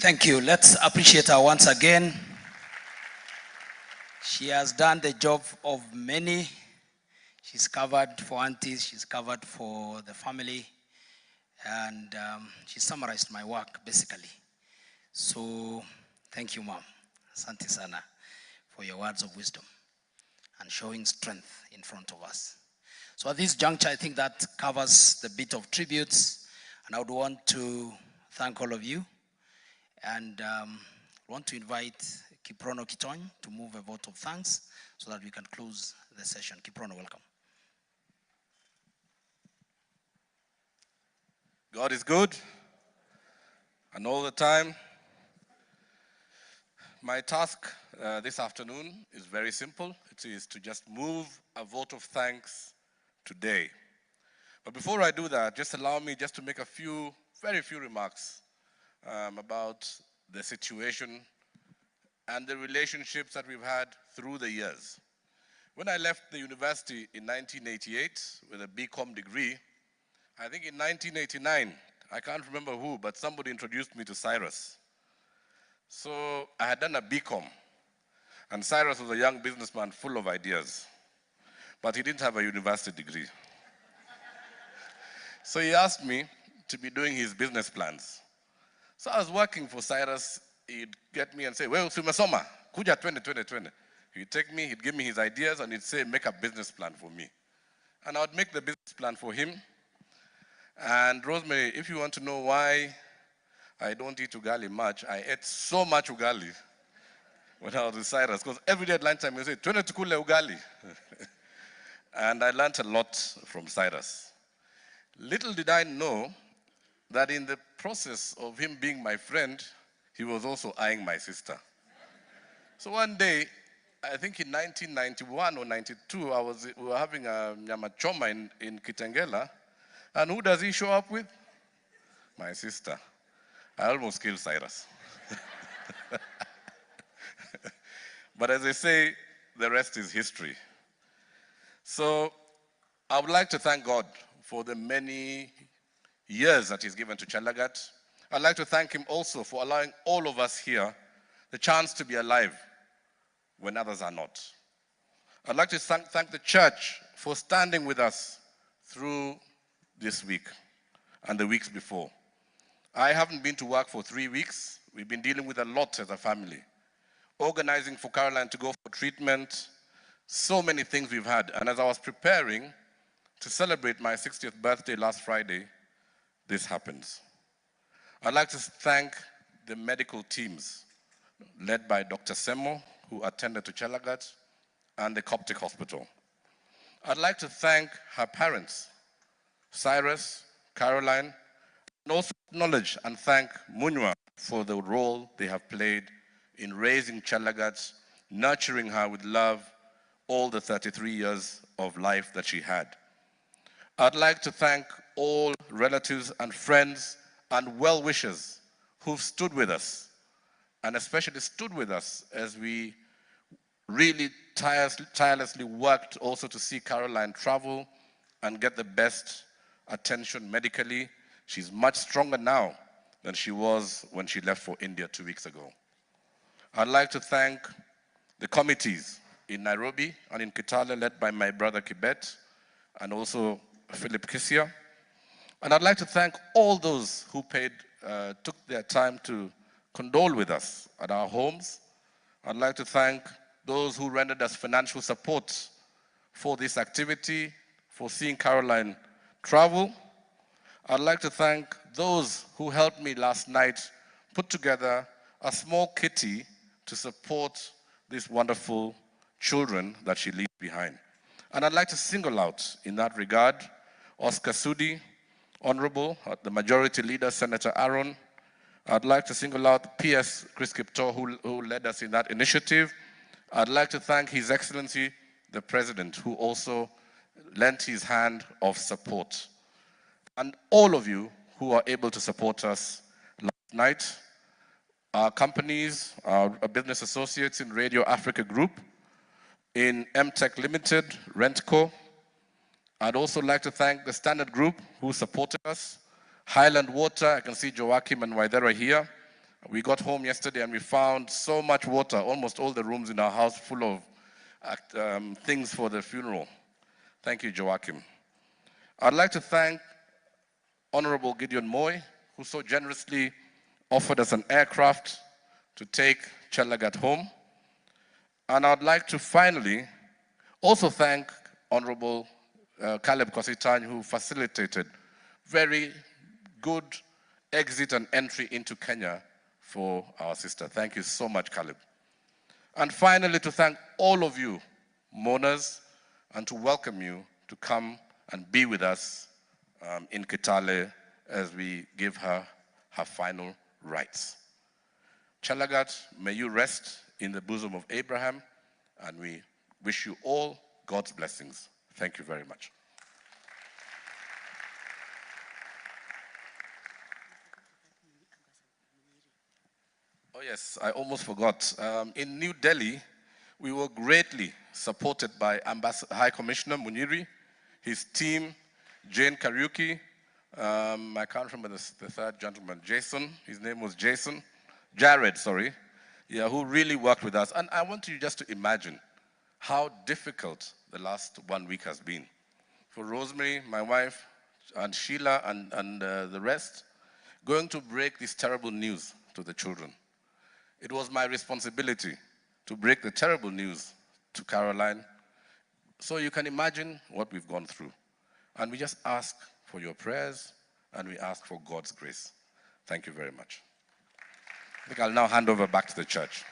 Thank you. Let's appreciate her once again. She has done the job of many. She's covered for aunties, she's covered for the family, and she summarized my work, basically. So, thank you, Mom. Asante sana for your words of wisdom and showing strength in front of us. So at this juncture, I think that covers the bit of tributes, and I would want to thank all of you, and want to invite Kiprono Kittony to move a vote of thanks so that we can close the session. Kiprono, welcome. God is good, and all the time. My task this afternoon is very simple. It is to just move a vote of thanks today. But before I do that, just allow me just to make a few, very few remarks about the situation and the relationships that we've had through the years. When I left the university in 1988 with a BCom degree, I think in 1989, I can't remember who, but somebody introduced me to Cyrus. So I had done a BCom, and Cyrus was a young businessman full of ideas, but he didn't have a university degree. So he asked me to be doing his business plans. So I was working for Cyrus. He'd get me and say, well, Sumasoma, kuja 20. He'd take me, he'd give me his ideas, and he'd say, make a business plan for me. And I would make the business plan for him. And Rosemary, if you want to know why I don't eat ugali much, I ate so much ugali when I was with Cyrus, because every day at lunchtime he would say, "Twende tukule ugali." And I learned a lot from Cyrus. Little did I know that in the process of him being my friend, he was also eyeing my sister. So one day, I think in 1991 or 92, we were having a nyama choma in Kitengela, and who does he show up with? My sister. I almost killed Cyrus. But as they say, the rest is history. So I would like to thank God for the many years that he's given to Chelagat. I'd like to thank him also for allowing all of us here the chance to be alive when others are not. I'd like to thank the church for standing with us through this week and the weeks before. I haven't been to work for 3 weeks. We've been dealing with a lot as a family. Organizing for Caroline to go for treatment, so many things we've had. And as I was preparing to celebrate my 60th birthday last Friday, this happens. I'd like to thank the medical teams led by Dr. Semo, who attended to Chelagat, and the Coptic Hospital. I'd like to thank her parents, Cyrus, Caroline, and also acknowledge and thank Munywa for the role they have played in raising Chelagat, nurturing her with love all the 33 years of life that she had. I'd like to thank all relatives and friends and well-wishers who've stood with us, and especially stood with us as we really tirelessly worked also to see Caroline travel and get the best attention medically. She's much stronger now than she was when she left for India 2 weeks ago. I'd like to thank the committees in Nairobi and in Kitale, led by my brother Kibet and also Philip Kisia. And I'd like to thank all those who took their time to condole with us at our homes. I'd like to thank those who rendered us financial support for this activity, for seeing Caroline travel. I'd like to thank those who helped me last night put together a small kitty to support these wonderful children that she leaves behind. And I'd like to single out in that regard Oscar Sudi, Honorable, the Majority Leader, Senator Aaron. I'd like to single out PS Chris Kipto, who led us in that initiative. I'd like to thank His Excellency, the President, who also lent his hand of support. And all of you who are able to support us last night, our companies, our business associates in Radio Africa Group, in MTech Limited, Rentco. I'd also like to thank the Standard Group who supported us, Highland Water, I can see Joachim and Waidera here, We got home yesterday and we found so much water, almost all the rooms in our house full of things for the funeral. Thank you, Joachim. I'd like to thank Honorable Gideon Moy, who so generously offered us an aircraft to take Chelagat home. And I'd like to finally also thank Honorable Caleb Kositany, who facilitated very good exit and entry into Kenya for our sister. Thank you so much, Caleb. And finally, to thank all of you mourners and to welcome you to come and be with us in Kitale as we give her her final rites. Chelagat, may you rest in the bosom of Abraham, and we wish you all God's blessings. Thank you very much. Oh yes, I almost forgot. In New Delhi, we were greatly supported by High Commissioner Muniri, his team, Jane Kariuki, I can't remember the third gentleman, Jason, his name was Jared, sorry, yeah, who really worked with us. And I want you just to imagine how difficult the last 1 week has been. For Rosemary, my wife, and Sheila, and the rest, going to break this terrible news to the children. It was my responsibility to break the terrible news to Caroline. So you can imagine what we've gone through. And we just ask for your prayers, and we ask for God's grace. Thank you very much. I think I'll now hand over back to the church.